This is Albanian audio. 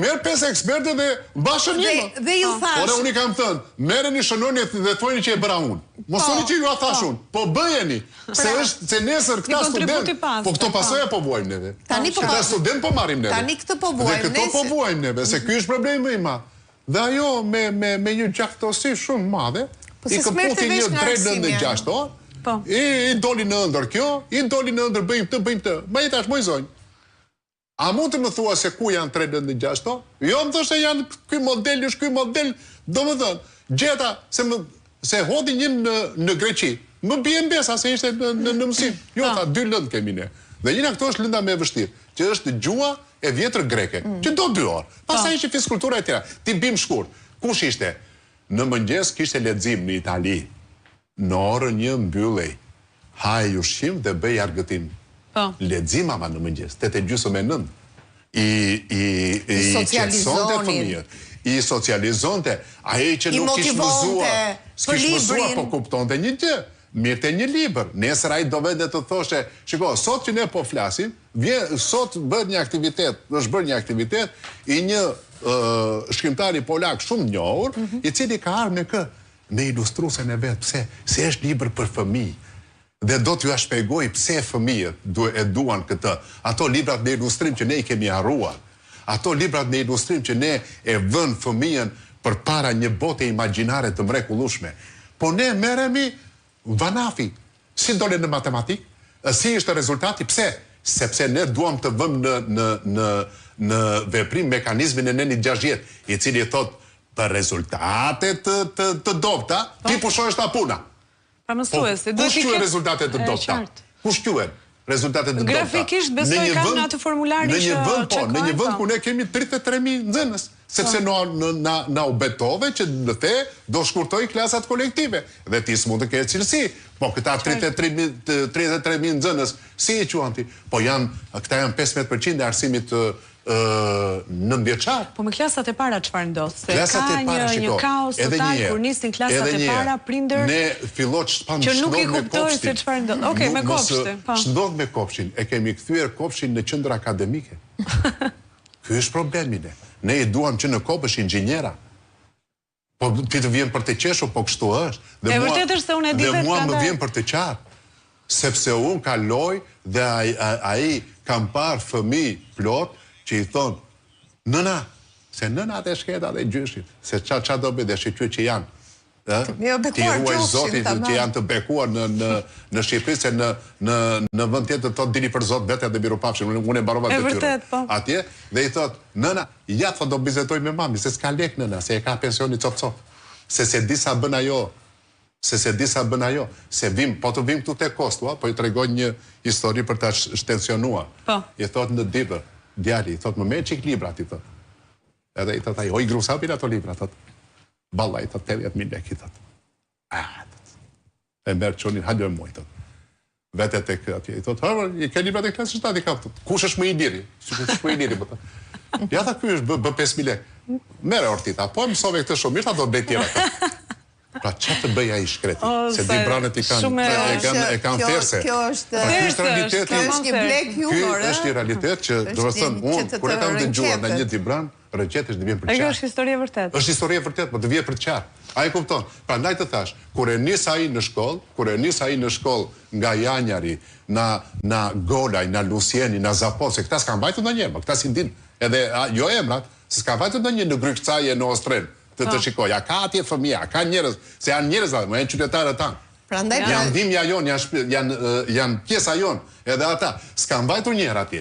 Merë 5 eksperte dhe bashkën një. Dhe ju thash. Ora, unë i kam thënë, merreni shënoni dhe thojni që e bëra unë. Mosoni që ju a thash unë, po bëjeni. Se nesër këta student, po këto pasoja po vuajmë neve. Këta student po marim neve. Tani këtë po vuajmë neve. Dhe këto po vuajmë neve, se ky është problemi i madh. Dhe ajo me një gjaktësi shumë madhe, i këputi një 3-9-6 orë, i doli në ëndër kjo, i doli në ëndër bëjmë të. Ma i tash mojzojnë. A mund të më thua se ku janë 3-9-6 orë? Jo, më thështë janë këj model, do më thënë, gjeta se hodhi një në Greqi, më bje mbesa se ishte në mësim. Jo, tha, 2 lëndë kemi ne. Dhe njëna këto është lënda me vështirë, që është gjua e vjetër greke, që do 2 orë. Pastaj ishte fiskultura e tjera. Ti bim shkurt. Kush ishte? Në mëngjes kishte lexim në Itali. Në orën 1 mbyllej. Haj ushqim dhe bëj argëtim. Lexim ama në mëngjes, 8:30 i qetësonte fëmijët, i socializonte, ai që nuk kishte mësuar, s'kishte mësuar, po kuptonte një gjë. Mirte një libër. Nesër ai do vende të thoshe, shiko, sot që ne po flasim, sot bën një aktivitet, është bërë një aktivitet i një shkrimtari polak shumë njohur, i cili ka ardhur me ilustruesen e vet, pse? Se është libër për fëmijë. Dhe do t'ju shpjegoj pse fëmijët e duan këtë. Ato librat me ilustrim që ne i kemi harruar. Ato librat me ilustrim që ne e vën fëmijën për para një bote imagjinare të mrekullueshme. Po ne merremi vanafi. Si dole në matematik? Si ishte rezultati? Pse? Sepse ne duam të vëm në veprim mekanizmin e nenit 60, i cili thot për rezultate të dobta, ti pushohesh ta puna. Kush quhen rezultatet të dobta? Kush quhen rezultatet të dobta? Grafikisht besoj kam në atë formulari që çekoj. Në një vend ku ne kemi 33.000 nxënës, sepse na u betove që në the do shkurtoj klasat kolektive dhe ti s'mund të kesh cilësi. Po këta 33.000 nxënës, si e quan ti? Po këta janë 15% e arsimit 9 vjeçar. Po me klasat e para çfarë ndodh? Se ka një kaos total kur nisin klasat e para, prindër ne fillot shpand që nuk i kuptoj se çfarë ndodh. Okej, me kopshtin. Ç'ndodh me kopshtin? E kemi kthyer kopshtin në qendër akademike. Ky është problemi ne. Ne i duam që në kopësh inxhiniera. Po ti të vjen për të qeshur, po kështu është. E vërtetë është se unë e di vetë. Dhe mua më vjen për të qartë. Sepse unë kaloj dhe ai kam parë fëmijë plot që i thonë, nëna, se nëna të shketa dhe gjyshit, se qa do bëj dhe shqyqy që janë. Ti ruaj zotit që janë të bekuar në Shqipëri, se në vend tjetër të dini për zot vetë dhe biru pafshin, unë e barova të tyre. Atje, dhe i thotë, nëna, ja të do bizetoj me mami, se s'ka lek nëna, se e ka pensioni cop-cop. Se disa bën ajo, se vim, po të vim këtu te Kostua, po i tregoj një histori për ta shtensionua. I thotë në dibër, djali, i thotë, më me qik libra, i thotë. Edhe i thotë, o i grusa bin ato libra, thotë. Balla, i thotë, 80.000 lek, i thotë. E mërë qonin, halër muaj, thotë. Vete të këtë, i thotë, i ke libra të klasë shtati, ka, thotë. Kush është më i liri? Kush është më i liri, më thotë. Ja, tha, kuj është bë 5.000 lek. Mere ortita, po e mësove këtë shumë, mirë, tha do të bej tjera, thotë. Pra që të bëja i shkreti, se di branet e kanë ferse. Kjo është një blek humor. Kjo është një realitet që, do të thënë, unë, kur e kam dëgjuar në një di bran, rëqet është të vjen për qarë. Kjo është historie vërtet. është historie vërtet, po të vjen për qarë. A e kupton? Pra ndaj të thash, kur e nis ai në shkollë nga Janjari, na Golaj, na Lusieni, na Zapot, se këta s'kan vajtu në njerë, këta si ndin, edhe jo emrat, se s'kan vajtu në njerë në Grykcaje, në Ostren, të shikoj, a ka atje fëmija, a ka njerëz, se janë njerëz atë, më janë qytetarët tanë. Janë dhimja jonë, janë pjesa jonë, edhe ata, s'kan vajtur njerë atje.